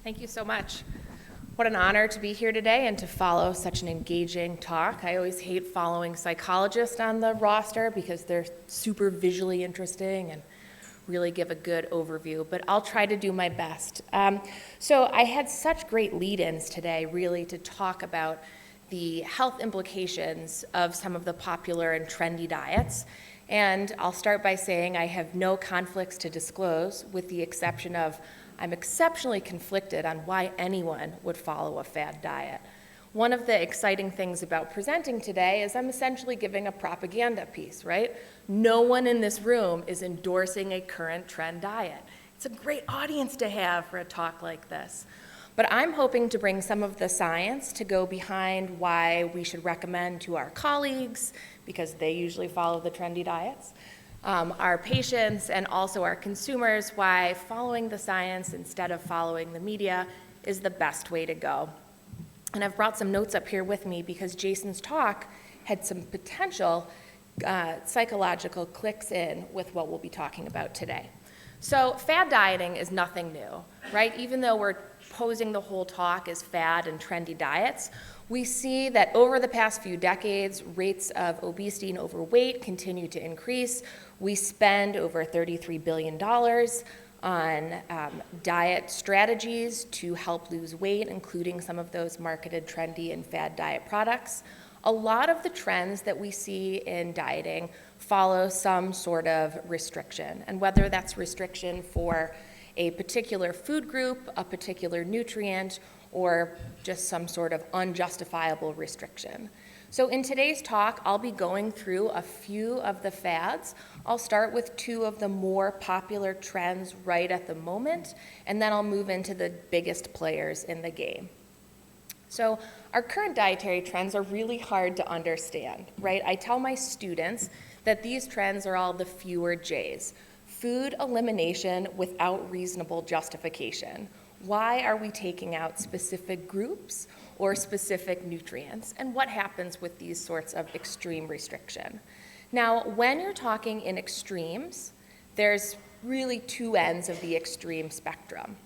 Thank you so much. What an honor to be here today and to follow such an engaging talk. I always hate following psychologists on the roster because they're super visually interesting and really give a good overview, but I'll try to do my best. So I had such great lead-ins today, really, to talk about the health implications of some of the popular and trendy diets. And I'll start by saying I have no conflicts to disclose, with the exception of I'm exceptionally conflicted on why anyone would follow a fad diet. One of the exciting things about presenting today is I'm essentially giving a propaganda piece, right? No one in this room is endorsing a current trend diet. It's a great audience to have for a talk like this. But I'm hoping to bring some of the science to go behind why we should recommend to our colleagues, because they usually follow the trendy diets, our patients, and also our consumers, why following the science instead of following the media is the best way to go. And I've brought some notes up here with me because Jason's talk had some potential psychological clicks in with what we'll be talking about today. So fad dieting is nothing new, right? Even though we're posing the whole talk as fad and trendy diets, we see that over the past few decades, rates of obesity and overweight continue to increase. We spend over $33 billion on diet strategies to help lose weight, including some of those marketed trendy and fad diet products. A lot of the trends that we see in dieting follow some sort of restriction, and whether that's restriction for a particular food group, a particular nutrient, or just some sort of unjustifiable restriction. So in today's talk, I'll be going through a few of the fads. I'll start with two of the more popular trends right at the moment, and then I'll move into the biggest players in the game. So our current dietary trends are really hard to understand, right? I tell my students that these trends are all the fewer J's. Food elimination without reasonable justification. Why are we taking out specific groups or specific nutrients? And what happens with these sorts of extreme restriction? Now, when you're talking in extremes, there's really two ends of the extreme spectrum.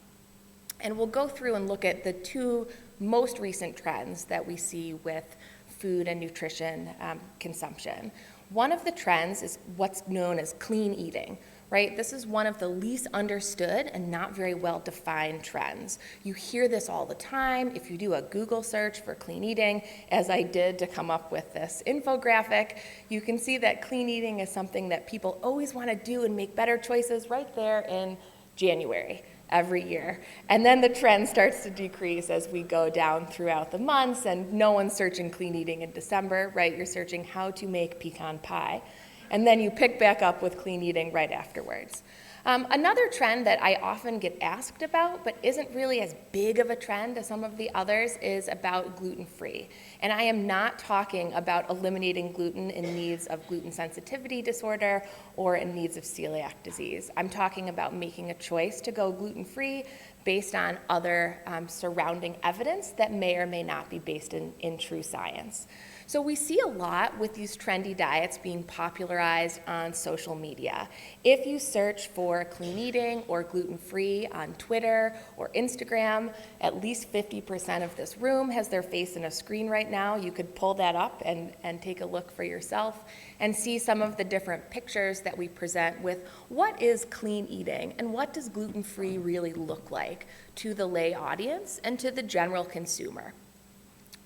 And we'll go through and look at the two most recent trends that we see with food and nutrition consumption. One of the trends is what's known as clean eating, right? This is one of the least understood and not very well defined trends. You hear this all the time. If you do a Google search for clean eating, as I did to come up with this infographic, you can see that clean eating is something that people always want to do and make better choices right there in January every year. And then the trend starts to decrease as we go down throughout the months, and no one's searching clean eating in December, right? You're searching how to make pecan pie. And then you pick back up with clean eating right afterwards. Another trend that I often get asked about, but isn't really as big of a trend as some of the others, is about gluten-free. And I am not talking about eliminating gluten in needs of gluten sensitivity disorder or in needs of celiac disease. I'm talking about making a choice to go gluten-free based on other surrounding evidence that may or may not be based in true science. So we see a lot with these trendy diets being popularized on social media. If you search for clean eating or gluten-free on Twitter or Instagram, at least 50% of this room has their face in a screen right now. You could pull that up and take a look for yourself and see some of the different pictures that we present with what is clean eating and what does gluten-free really look like to the lay audience and to the general consumer.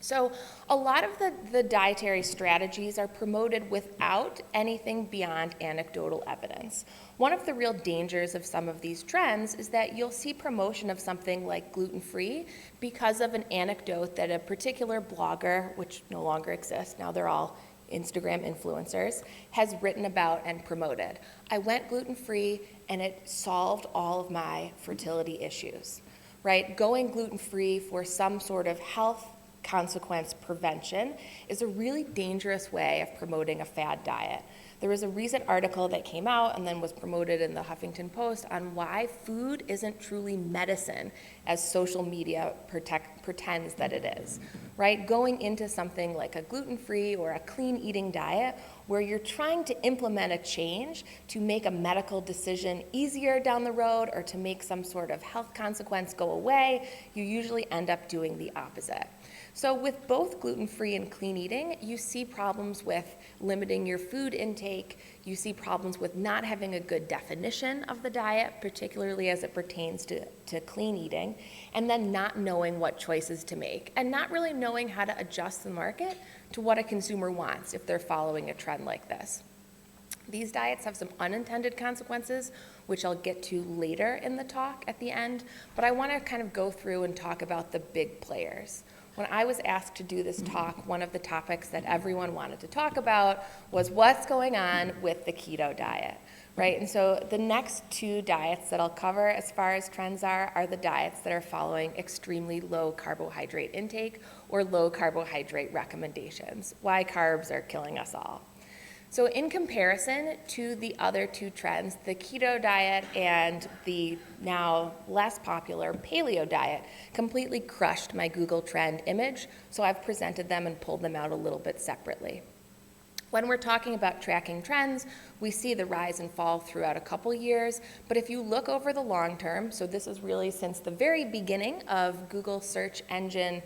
So a lot of the dietary strategies are promoted without anything beyond anecdotal evidence. One of the real dangers of some of these trends is that you'll see promotion of something like gluten-free because of an anecdote that a particular blogger, which no longer exists, now they're all Instagram influencers, has written about and promoted. I went gluten-free and it solved all of my fertility issues, right? Going gluten-free for some sort of health consequence prevention is a really dangerous way of promoting a fad diet. There was a recent article that came out and then was promoted in the Huffington Post on why food isn't truly medicine as social media pretends that it is, right? Going into something like a gluten-free or a clean eating diet where you're trying to implement a change to make a medical decision easier down the road or to make some sort of health consequence go away, you usually end up doing the opposite. So with both gluten-free and clean eating, you see problems with limiting your food intake, you see problems with not having a good definition of the diet, particularly as it pertains to clean eating, and then not knowing what choices to make, and not really knowing how to adjust the market to what a consumer wants if they're following a trend like this. These diets have some unintended consequences, which I'll get to later in the talk at the end, but I want to kind of go through and talk about the big players. When I was asked to do this talk, one of the topics that everyone wanted to talk about was what's going on with the keto diet, right? And so the next two diets that I'll cover as far as trends are the diets that are following extremely low carbohydrate intake or low carbohydrate recommendations. Why carbs are killing us all. So in comparison to the other two trends, the keto diet and the now less popular paleo diet completely crushed my Google Trend image, so I've presented them and pulled them out a little bit separately. When we're talking about tracking trends, we see the rise and fall throughout a couple years, but if you look over the long term, so this is really since the very beginning of Google search engine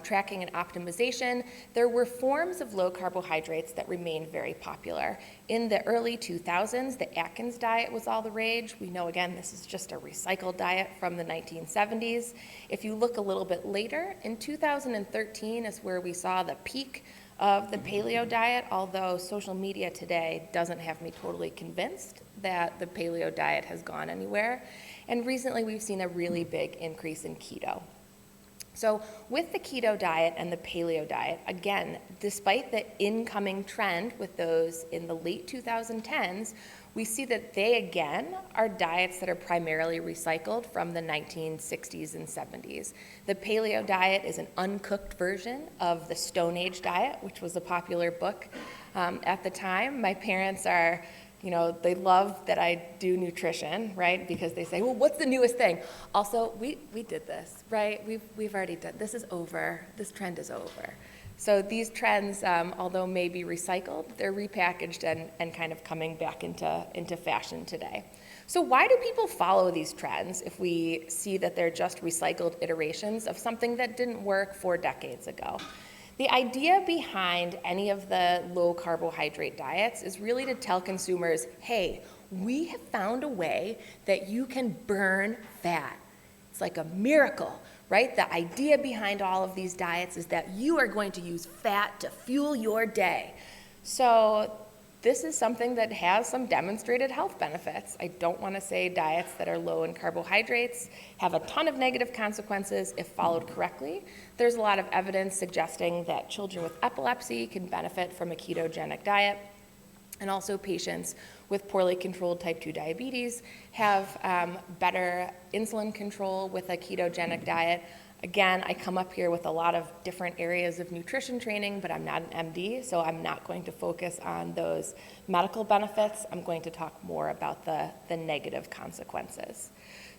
tracking and optimization, there were forms of low carbohydrates that remained very popular. In the early 2000s, the Atkins diet was all the rage. We know, again, this is just a recycled diet from the 1970s. If you look a little bit later, in 2013 is where we saw the peak of the paleo diet, although social media today doesn't have me totally convinced that the paleo diet has gone anywhere. And recently we've seen a really big increase in keto. So with the keto diet and the paleo diet, again, despite the incoming trend with those in the late 2010s, we see that they, again, are diets that are primarily recycled from the 1960s and 70s. The paleo diet is an uncooked version of the Stone Age diet, which was a popular book at the time. My parents are, they love that I do nutrition, right? Because they say, well, what's the newest thing? Also, we did this, right? We've already done, this is over, this trend is over. So these trends, although may be recycled, they're repackaged and kind of coming back into fashion today. So why do people follow these trends if we see that they're just recycled iterations of something that didn't work 4 decades ago? The idea behind any of the low carbohydrate diets is really to tell consumers, hey, we have found a way that you can burn fat. It's like a miracle, right? The idea behind all of these diets is that you are going to use fat to fuel your day. So this is something that has some demonstrated health benefits. I don't want to say diets that are low in carbohydrates have a ton of negative consequences if followed correctly. There's a lot of evidence suggesting that children with epilepsy can benefit from a ketogenic diet, and also patients with poorly controlled type 2 diabetes have better insulin control with a ketogenic diet. Again, I come up here with a lot of different areas of nutrition training, but I'm not an MD, so I'm not going to focus on those medical benefits. I'm going to talk more about the negative consequences.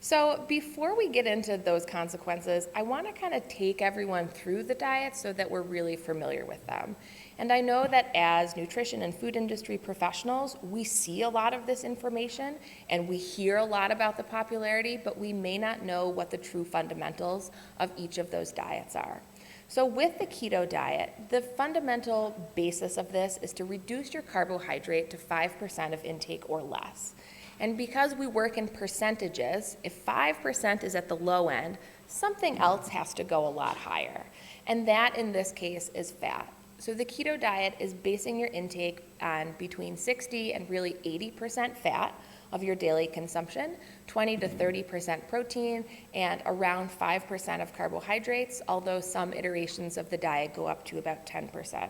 So before we get into those consequences, I want to kind of take everyone through the diet so that we're really familiar with them. And I know that as nutrition and food industry professionals, we see a lot of this information and we hear a lot about the popularity, but we may not know what the true fundamentals of each of those diets are. So with the keto diet, the fundamental basis of this is to reduce your carbohydrate to 5% of intake or less. And because we work in percentages, if 5% is at the low end, something else has to go a lot higher. And that, in this case, is fat. So the keto diet is basing your intake on between 60 and really 80% fat of your daily consumption, 20 to 30% protein, and around 5% of carbohydrates, although some iterations of the diet go up to about 10%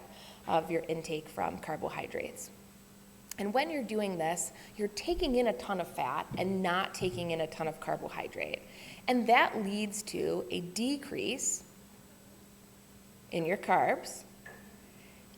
of your intake from carbohydrates. And when you're doing this, you're taking in a ton of fat and not taking in a ton of carbohydrate. And that leads to a decrease in your carbs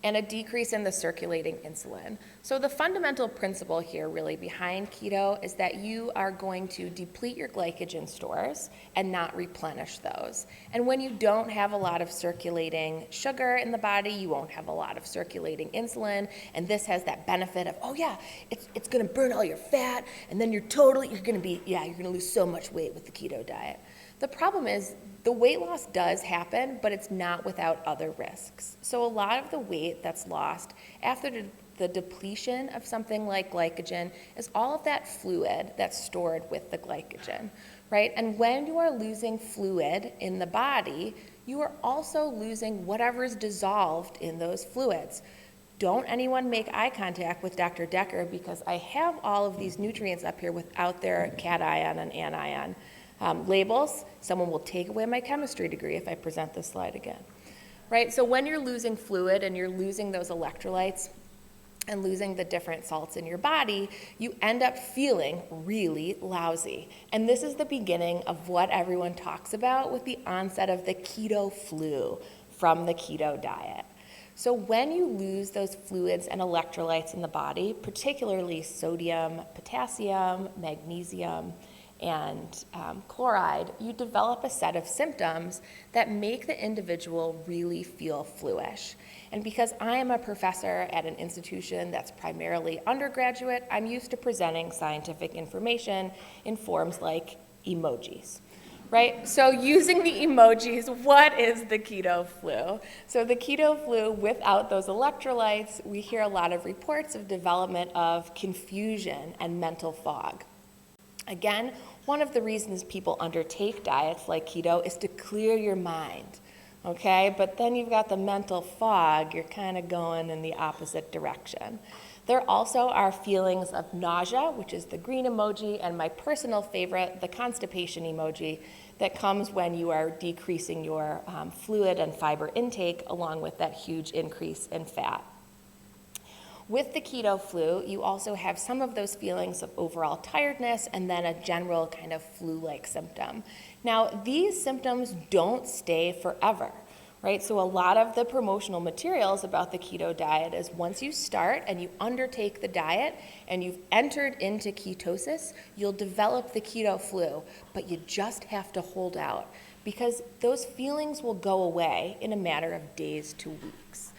and a decrease in the circulating insulin. So the fundamental principle here really behind keto is that you are going to deplete your glycogen stores and not replenish those. And when you don't have a lot of circulating sugar in the body, you won't have a lot of circulating insulin, and this has that benefit of, oh yeah, it's gonna burn all your fat, and then you're gonna lose so much weight with the keto diet. The problem is the weight loss does happen, but it's not without other risks. So a lot of the weight that's lost after the depletion of something like glycogen is all of that fluid that's stored with the glycogen, right? And when you are losing fluid in the body, you are also losing whatever is dissolved in those fluids. Don't anyone make eye contact with Dr. Decker, because I have all of these nutrients up here without their cation and anion labels. Someone will take away my chemistry degree if I present this slide again, right? So when you're losing fluid and you're losing those electrolytes and losing the different salts in your body, you end up feeling really lousy. And this is the beginning of what everyone talks about with the onset of the keto flu from the keto diet. So when you lose those fluids and electrolytes in the body, particularly sodium, potassium, magnesium, and chloride, you develop a set of symptoms that make the individual really feel fluish. And because I am a professor at an institution that's primarily undergraduate, I'm used to presenting scientific information in forms like emojis, right? So using the emojis, what is the keto flu? So the keto flu, without those electrolytes, we hear a lot of reports of development of confusion and mental fog. Again, one of the reasons people undertake diets like keto is to clear your mind, okay? But then you've got the mental fog, you're kind of going in the opposite direction. There also are feelings of nausea, which is the green emoji, and my personal favorite, the constipation emoji, that comes when you are decreasing your fluid and fiber intake along with that huge increase in fat. With the keto flu, you also have some of those feelings of overall tiredness and then a general kind of flu-like symptom. Now, these symptoms don't stay forever, right? So a lot of the promotional materials about the keto diet is once you start and you undertake the diet and you've entered into ketosis, you'll develop the keto flu, but you just have to hold out because those feelings will go away in a matter of days to weeks.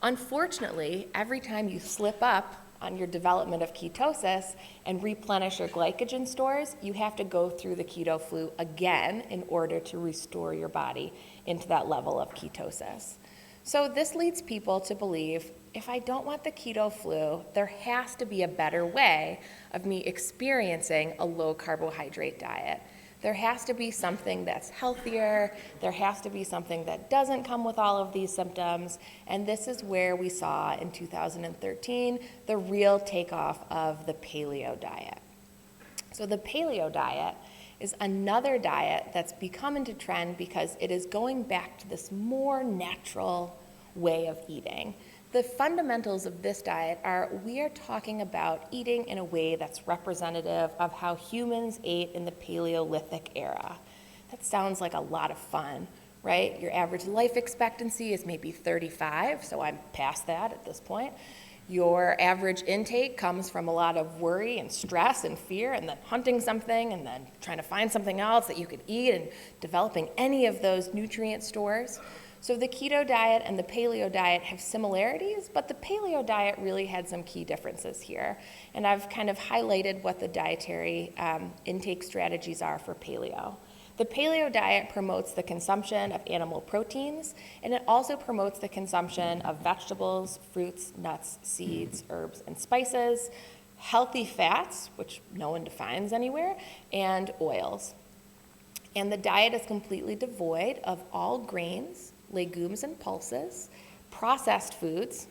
Unfortunately, every time you slip up on your development of ketosis and replenish your glycogen stores, you have to go through the keto flu again in order to restore your body into that level of ketosis. So this leads people to believe, if I don't want the keto flu, there has to be a better way of me experiencing a low carbohydrate diet. There has to be something that's healthier, there has to be something that doesn't come with all of these symptoms, and this is where we saw in 2013 the real takeoff of the Paleo Diet. So the Paleo Diet is another diet that's become into trend because it is going back to this more natural way of eating. The fundamentals of this diet are we are talking about eating in a way that's representative of how humans ate in the Paleolithic era. That sounds like a lot of fun, right? Your average life expectancy is maybe 35, so I'm past that at this point. Your average intake comes from a lot of worry and stress and fear and then hunting something and then trying to find something else that you could eat and developing any of those nutrient stores. So the keto diet and the paleo diet have similarities, but the paleo diet really had some key differences here. And I've kind of highlighted what the dietary intake strategies are for paleo. The paleo diet promotes the consumption of animal proteins, and it also promotes the consumption of vegetables, fruits, nuts, seeds, herbs, and spices, healthy fats, which no one defines anywhere, and oils. And the diet is completely devoid of all grains, legumes and pulses, processed foods,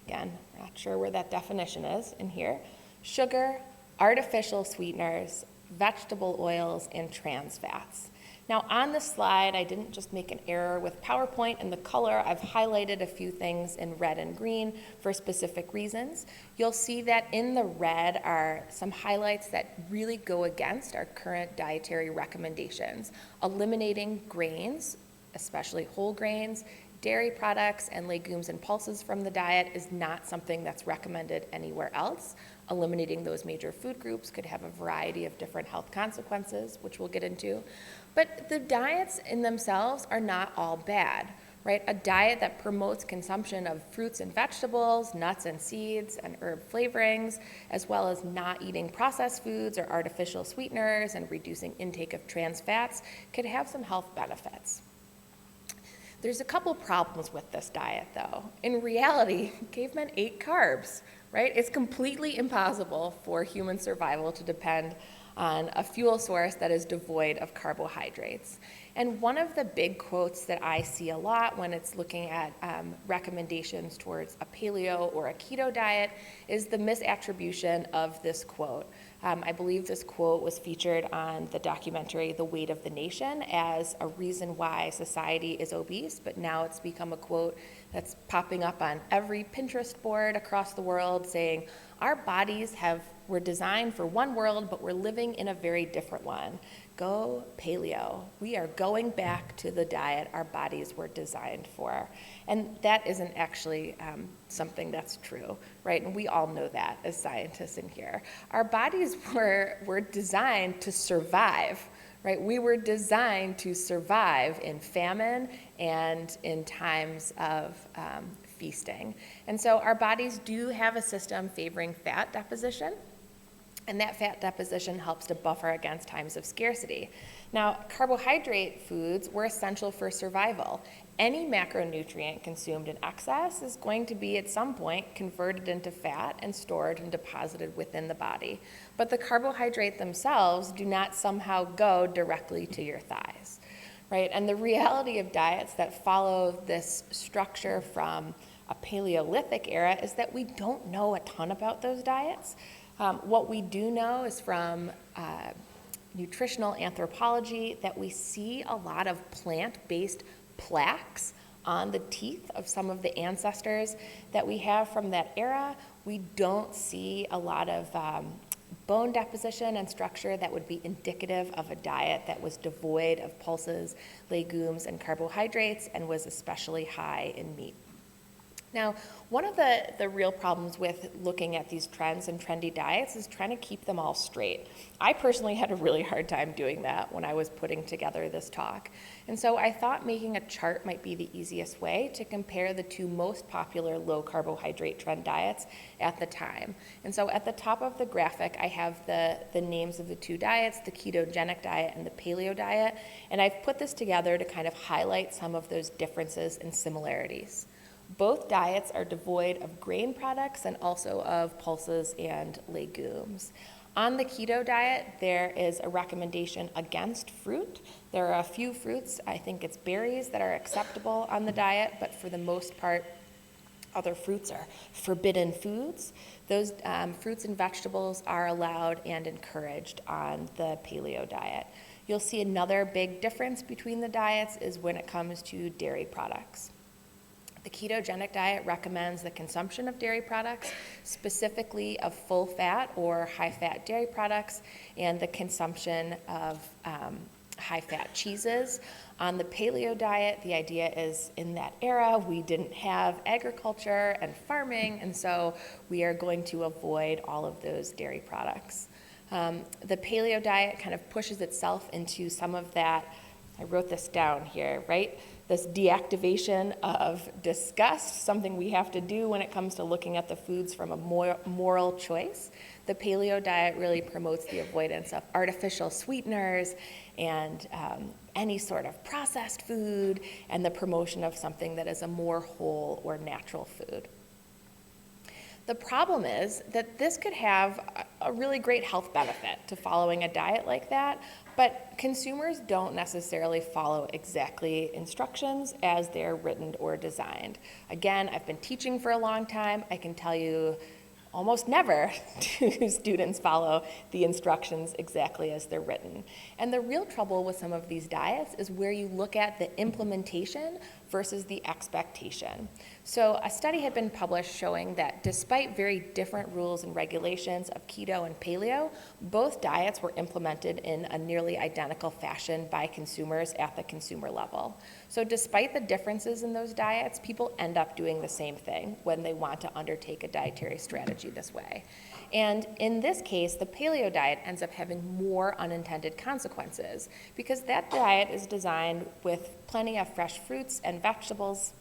again, not sure where that definition is in here, sugar, artificial sweeteners, vegetable oils, and trans fats. Now on the slide, I didn't just make an error with PowerPoint and the color. I've highlighted a few things in red and green for specific reasons. You'll see that in the red are some highlights that really go against our current dietary recommendations. Eliminating grains, especially whole grains, Dairy products and legumes and pulses from the diet is not something that's recommended anywhere else. Eliminating those major food groups could have a variety of different health consequences, which we'll get into. But the diets in themselves are not all bad, right? A diet that promotes consumption of fruits and vegetables, nuts and seeds, and herb flavorings, as well as not eating processed foods or artificial sweeteners and reducing intake of trans fats could have some health benefits. There's a couple problems with this diet, though. In reality, cavemen ate carbs, right? It's completely impossible for human survival to depend on a fuel source that is devoid of carbohydrates. And one of the big quotes that I see a lot when it's looking at recommendations towards a paleo or a keto diet is the misattribution of this quote. I believe this quote was featured on the documentary The Weight of the Nation as a reason why society is obese, but now it's become a quote that's popping up on every Pinterest board across the world saying, our bodies were designed for one world, but we're living in a very different one. Go paleo. We are going back to the diet our bodies were designed for. And that isn't actually something that's true, right? And we all know that as scientists in here. Our bodies were designed to survive, right? We were designed to survive in famine and in times of feasting. And so our bodies do have a system favoring fat deposition, and that fat deposition helps to buffer against times of scarcity. Now, carbohydrate foods were essential for survival. Any macronutrient consumed in excess is going to be at some point converted into fat and stored and deposited within the body. But the carbohydrates themselves do not somehow go directly to your thighs, right? And the reality of diets that follow this structure from a Paleolithic era is that we don't know a ton about those diets. What we do know is from nutritional anthropology that we see a lot of plant-based plaques on the teeth of some of the ancestors that we have from that era. We don't see a lot of bone deposition and structure that would be indicative of a diet that was devoid of pulses, legumes, and carbohydrates and was especially high in meat. Now, one of the real problems with looking at these trends and trendy diets is trying to keep them all straight. I personally had a really hard time doing that when I was putting together this talk. And so I thought making a chart might be the easiest way to compare the two most popular low carbohydrate trend diets at the time. And so at the top of the graphic, I have the names of the two diets, the ketogenic diet and the paleo diet. And I've put this together to kind of highlight some of those differences and similarities. Both diets are devoid of grain products and also of pulses and legumes. On the keto diet, there is a recommendation against fruit. There are a few fruits, I think it's berries, that are acceptable on the diet, but for the most part, other fruits are forbidden foods. Those fruits and vegetables are allowed and encouraged on the paleo diet. You'll see another big difference between the diets is when it comes to dairy products. The ketogenic diet recommends the consumption of dairy products, specifically of full fat or high fat dairy products, and the consumption of high fat cheeses. On the paleo diet, the idea is in that era, we didn't have agriculture and farming, and so we are going to avoid all of those dairy products. The paleo diet kind of pushes itself into some of that, I wrote this down here, right? This deactivation of disgust, something we have to do when it comes to looking at the foods from a moral choice. The paleo diet really promotes the avoidance of artificial sweeteners and any sort of processed food and the promotion of something that is a more whole or natural food. The problem is that this could have a really great health benefit to following a diet like that, but consumers don't necessarily follow exactly instructions as they're written or designed. Again, I've been teaching for a long time. I can tell you almost never do students follow the instructions exactly as they're written. And the real trouble with some of these diets is where you look at the implementation versus the expectation. So a study had been published showing that despite very different rules and regulations of keto and paleo, both diets were implemented in a nearly identical fashion by consumers at the consumer level. So despite the differences in those diets, people end up doing the same thing when they want to undertake a dietary strategy this way. And in this case, the paleo diet ends up having more unintended consequences because that diet is designed with plenty of fresh fruits and vegetables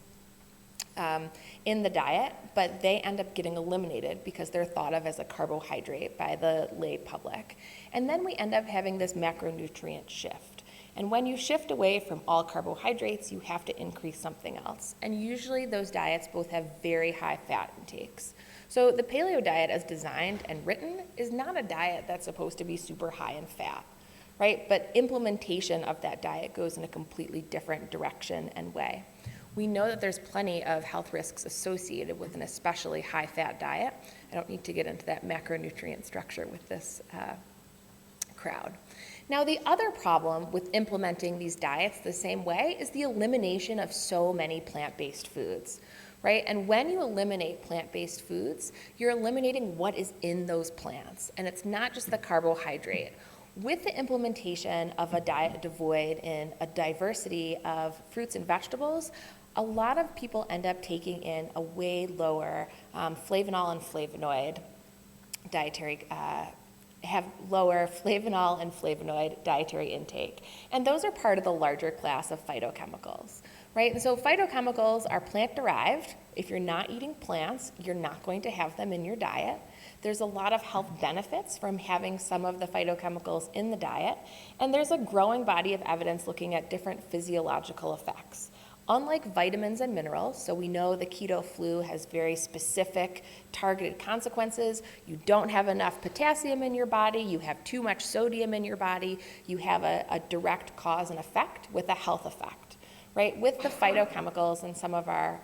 in the diet, but they end up getting eliminated because they're thought of as a carbohydrate by the lay public. And then we end up having this macronutrient shift. And when you shift away from all carbohydrates, you have to increase something else. And usually those diets both have very high fat intakes. So the paleo diet as designed and written is not a diet that's supposed to be super high in fat, right? But implementation of that diet goes in a completely different direction and way. We know that there's plenty of health risks associated with an especially high-fat diet. I don't need to get into that macronutrient structure with this crowd. Now, the other problem with implementing these diets the same way is the elimination of so many plant-based foods, right? And when you eliminate plant-based foods, you're eliminating what is in those plants, and it's not just the carbohydrate. With the implementation of a diet devoid in a diversity of fruits and vegetables, a lot of people end up taking in a way lower flavanol and flavonoid dietary, have lower flavanol and flavonoid dietary intake. And those are part of the larger class of phytochemicals, right? And so phytochemicals are plant-derived. If you're not eating plants, you're not going to have them in your diet. There's a lot of health benefits from having some of the phytochemicals in the diet, and there's a growing body of evidence looking at different physiological effects. Unlike vitamins and minerals, so we know the Keto Flu has very specific targeted consequences. You don't have enough potassium in your body, you have too much sodium in your body, you have a direct cause and effect with a health effect, right? With the phytochemicals and some of our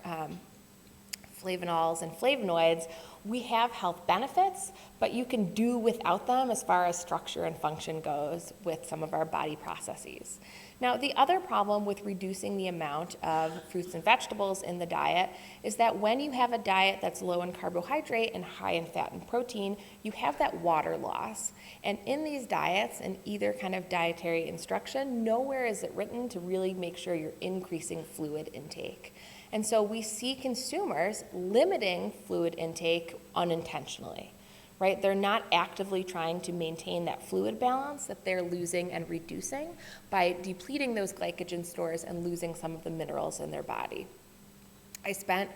flavanols and flavonoids, we have health benefits, but you can do without them as far as structure and function goes with some of our body processes. Now, the other problem with reducing the amount of fruits and vegetables in the diet is that when you have a diet that's low in carbohydrate and high in fat and protein, you have that water loss. And in these diets, and either kind of dietary instruction, nowhere is it written to really make sure you're increasing fluid intake. And so we see consumers limiting fluid intake unintentionally, right? They're not actively trying to maintain that fluid balance that they're losing and reducing by depleting those glycogen stores and losing some of the minerals in their body. I spent,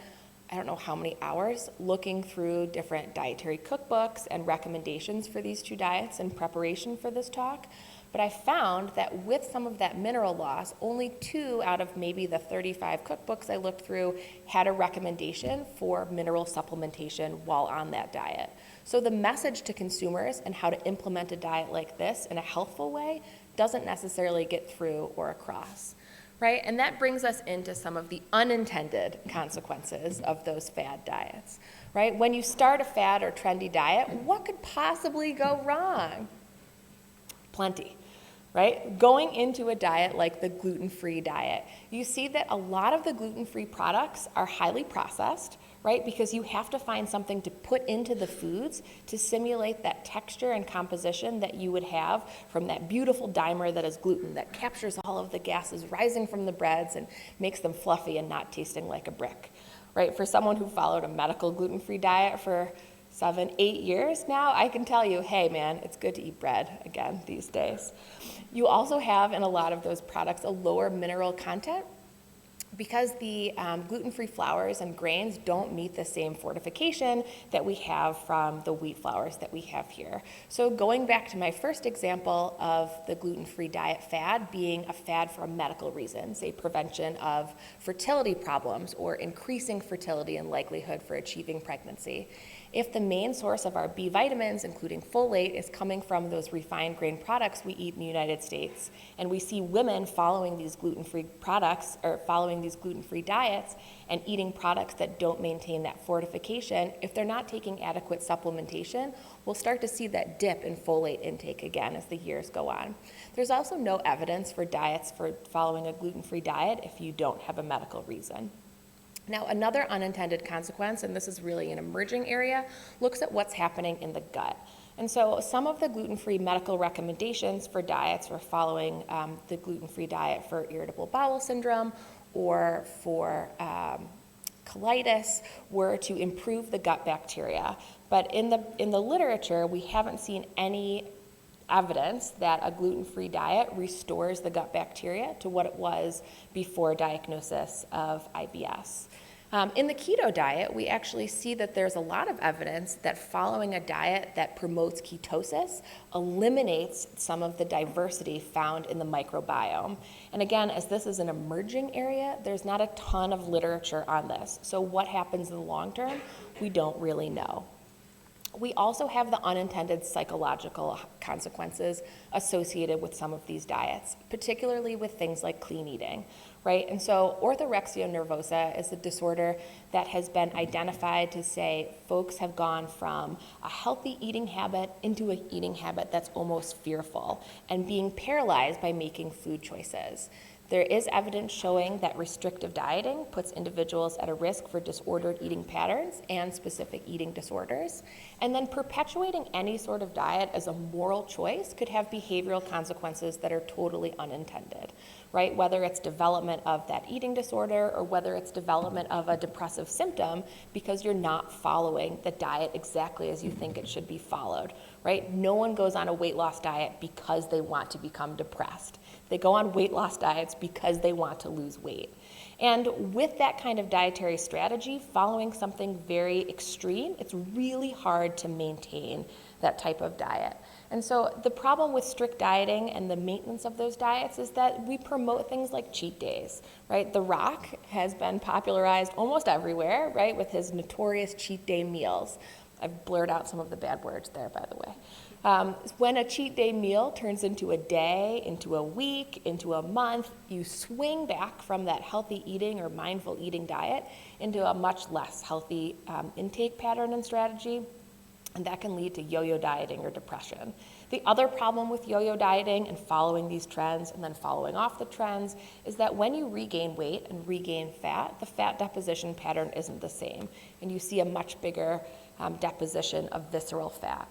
I don't know how many hours looking through different dietary cookbooks and recommendations for these two diets in preparation for this talk. But I found that with some of that mineral loss, only 2 out of maybe the 35 cookbooks I looked through had a recommendation for mineral supplementation while on that diet. So the message to consumers and how to implement a diet like this in a healthful way doesn't necessarily get through or across, right? And that brings us into some of the unintended consequences of those fad diets, right? When you start a fad or trendy diet, what could possibly go wrong? Plenty, right? Going into a diet like the gluten-free diet, you see that a lot of the gluten-free products are highly processed, right? Because you have to find something to put into the foods to simulate that texture and composition that you would have from that beautiful dimer that is gluten, that captures all of the gases rising from the breads and makes them fluffy and not tasting like a brick, right? For someone who followed a medical gluten-free diet for 7, 8 years now, I can tell you, hey man, it's good to eat bread again these days. You also have in a lot of those products a lower mineral content because the gluten-free flours and grains don't meet the same fortification that we have from the wheat flours that we have here. So going back to my first example of the gluten-free diet fad being a fad for a medical reason, say prevention of fertility problems or increasing fertility and likelihood for achieving pregnancy. If the main source of our B vitamins, including folate, is coming from those refined grain products we eat in the United States, and we see women following these gluten-free products or following these gluten-free diets and eating products that don't maintain that fortification, if they're not taking adequate supplementation, we'll start to see that dip in folate intake again as the years go on. There's also no evidence for diets for following a gluten-free diet if you don't have a medical reason. Now, another unintended consequence, and this is really an emerging area, looks at what's happening in the gut. And so some of the gluten-free medical recommendations for diets or following the gluten-free diet for irritable bowel syndrome or for colitis were to improve the gut bacteria. But in the literature, we haven't seen any evidence that a gluten-free diet restores the gut bacteria to what it was before diagnosis of IBS. In the keto diet, we actually see that there's a lot of evidence that following a diet that promotes ketosis eliminates some of the diversity found in the microbiome. And again, as this is an emerging area, there's not a ton of literature on this. So what happens in the long term, we don't really know. We also have the unintended psychological consequences associated with some of these diets, particularly with things like clean eating, right? And so orthorexia nervosa is a disorder that has been identified to say folks have gone from a healthy eating habit into an eating habit that's almost fearful and being paralyzed by making food choices. There is evidence showing that restrictive dieting puts individuals at a risk for disordered eating patterns and specific eating disorders. And then perpetuating any sort of diet as a moral choice could have behavioral consequences that are totally unintended, right? Whether it's development of that eating disorder or whether it's development of a depressive symptom because you're not following the diet exactly as you think it should be followed, right? No one goes on a weight loss diet because they want to become depressed. They go on weight loss diets because they want to lose weight. And with that kind of dietary strategy, following something very extreme, it's really hard to maintain that type of diet. And so the problem with strict dieting and the maintenance of those diets is that we promote things like cheat days, right? The Rock has been popularized almost everywhere, right, with his notorious cheat day meals. I've blurred out some of the bad words there, by the way. When a cheat day meal turns into a day, into a week, into a month, you swing back from that healthy eating or mindful eating diet into a much less healthy intake pattern and strategy, and that can lead to yo-yo dieting or depression. The other problem with yo-yo dieting and following these trends and then following off the trends is that when you regain weight and regain fat, the fat deposition pattern isn't the same, and you see a much bigger deposition of visceral fat.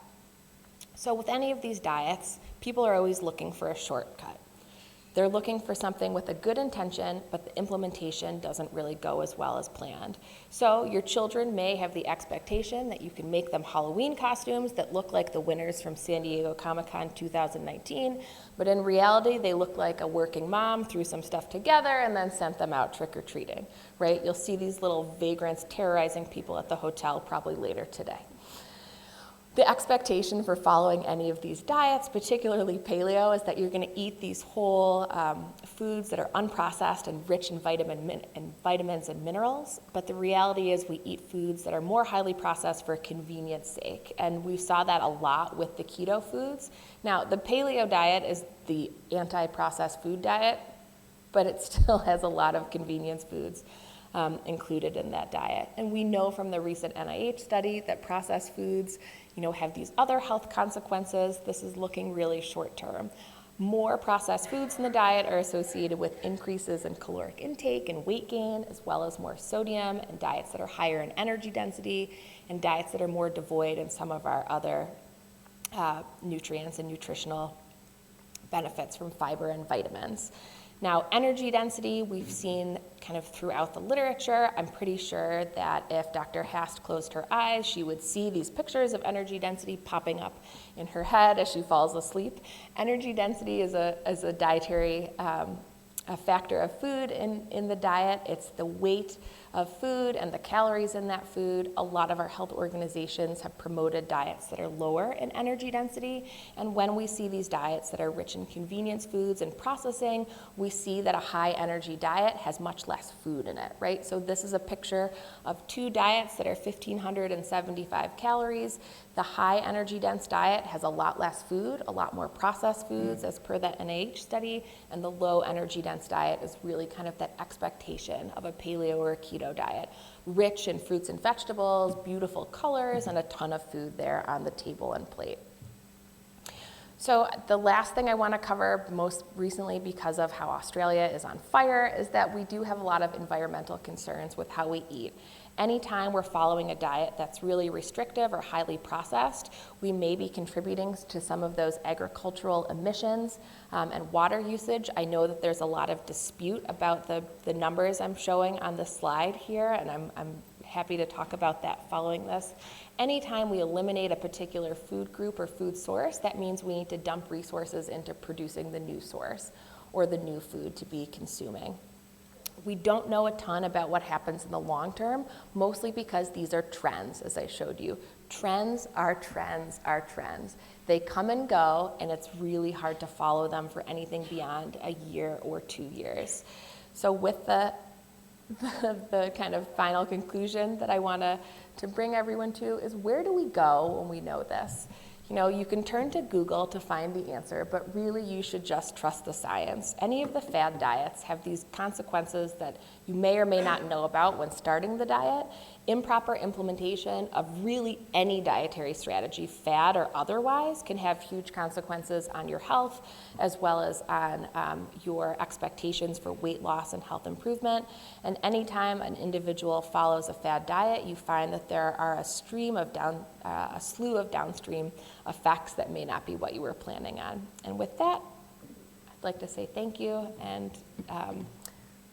So with any of these diets, people are always looking for a shortcut. They're looking for something with a good intention, but the implementation doesn't really go as well as planned. So your children may have the expectation that you can make them Halloween costumes that look like the winners from San Diego Comic-Con 2019, but in reality, they look like a working mom threw some stuff together and then sent them out trick-or-treating, right? You'll see these little vagrants terrorizing people at the hotel probably later today. The expectation for following any of these diets, particularly paleo, is that you're going to eat these whole foods that are unprocessed and rich in vitamins and minerals. But the reality is we eat foods that are more highly processed for convenience sake. And we saw that a lot with the keto foods. Now, the paleo diet is the anti-processed food diet, but it still has a lot of convenience foods included in that diet. And we know from the recent NIH study that processed foods have these other health consequences. This is looking really short term. More processed foods in the diet are associated with increases in caloric intake and weight gain, as well as more sodium, and diets that are higher in energy density, and diets that are more devoid in some of our other nutrients and nutritional benefits from fiber and vitamins. Now, energy density, we've seen kind of throughout the literature. I'm pretty sure that if Dr. Hast closed her eyes, she would see these pictures of energy density popping up in her head as she falls asleep. Energy density is a dietary a factor of food in the diet. It's the weight of food and the calories in that food. A lot of our health organizations have promoted diets that are lower in energy density. And when we see these diets that are rich in convenience foods and processing, we see that a high energy diet has much less food in it, right? So this is a picture of two diets that are 1,575 calories. The high energy dense diet has a lot less food, a lot more processed foods as per that NIH study, and the low energy dense diet is really kind of that expectation of a paleo or a keto diet. Rich in fruits and vegetables, beautiful colors, and a ton of food there on the table and plate. So the last thing I want to cover, most recently because of how Australia is on fire, is that we do have a lot of environmental concerns with how we eat. Anytime we're following a diet that's really restrictive or highly processed, we may be contributing to some of those agricultural emissions and water usage. I know that there's a lot of dispute about the numbers I'm showing on the slide here, and I'm happy to talk about that following this. Anytime we eliminate a particular food group or food source, that means we need to dump resources into producing the new source or the new food to be consuming. We don't know a ton about what happens in the long term, mostly because these are trends, as I showed you. Trends are trends are trends. They come and go, and it's really hard to follow them for anything beyond a year or 2 years. So with the kind of final conclusion that I want to bring everyone to is, where do we go when we know this? You know, you can turn to Google to find the answer, but really you should just trust the science. Any of the fad diets have these consequences that you may or may not know about when starting the diet. Improper implementation of really any dietary strategy, fad or otherwise, can have huge consequences on your health, as well as on your expectations for weight loss and health improvement. And anytime an individual follows a fad diet, you find that there are a slew of downstream effects that may not be what you were planning on. And with that, I'd like to say thank you and